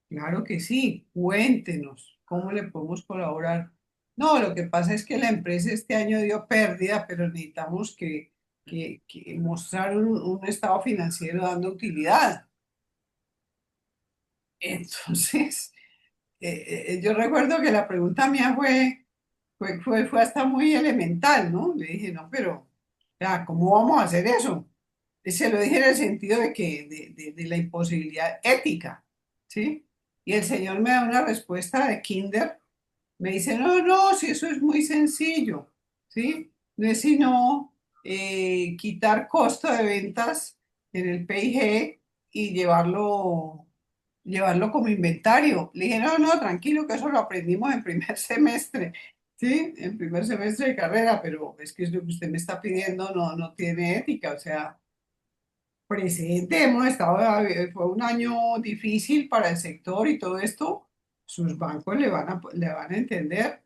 [SPEAKER 5] Claro que sí, cuéntenos cómo le podemos colaborar. No, lo que pasa es que la empresa este año dio pérdida, pero necesitamos que mostrar un estado financiero dando utilidad. Entonces, yo recuerdo que la pregunta mía fue hasta muy elemental, ¿no? Le dije, no, pero, ya, ¿cómo vamos a hacer eso? Y se lo dije en el sentido de la imposibilidad ética, ¿sí? Y el señor me da una respuesta de kinder, me dice, no, no, si eso es muy sencillo, ¿sí? No es sino quitar costo de ventas en el PIG y llevarlo como inventario. Le dije, no, no, tranquilo, que eso lo aprendimos en primer semestre, ¿sí? En primer semestre de carrera, pero es que es lo que usted me está pidiendo no tiene ética, o sea, presente, hemos estado, fue un año difícil para el sector y todo esto, sus bancos le van a entender.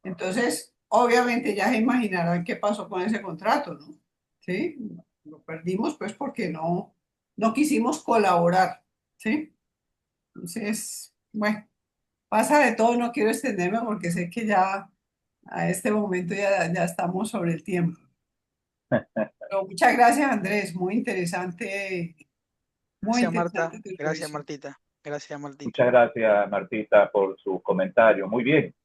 [SPEAKER 5] Entonces, obviamente ya se imaginarán qué pasó con ese contrato, ¿no? ¿Sí? Lo perdimos pues porque no quisimos colaborar, ¿sí? Entonces, bueno, pasa de todo, no quiero extenderme porque sé que ya a este momento ya estamos sobre el tiempo. Pero muchas gracias, Andrés, muy
[SPEAKER 2] Gracias, Marta.
[SPEAKER 5] interesante tu
[SPEAKER 2] Gracias,
[SPEAKER 5] exposición.
[SPEAKER 2] Martita. Gracias, Martita.
[SPEAKER 1] Muchas gracias, Martita, por su comentario. Muy bien.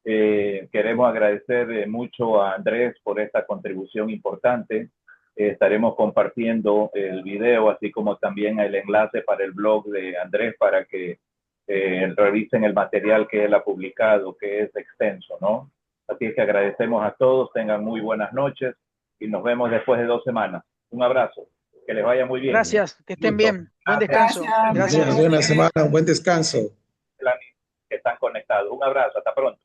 [SPEAKER 1] Queremos agradecer mucho a Andrés por esta contribución importante. Estaremos compartiendo el video, así como también el enlace para el blog de Andrés para que revisen el material que él ha publicado, que es extenso, ¿no? Así es que agradecemos a todos, tengan muy buenas noches y nos vemos después de 2 semanas. Un abrazo, que les vaya muy bien.
[SPEAKER 2] Gracias, que estén bien. Buen descanso.
[SPEAKER 5] Gracias,
[SPEAKER 2] Gracias.
[SPEAKER 5] buenas
[SPEAKER 4] Buena
[SPEAKER 5] noches.
[SPEAKER 4] semana, un buen descanso.
[SPEAKER 1] Que están conectados. Un abrazo, hasta pronto.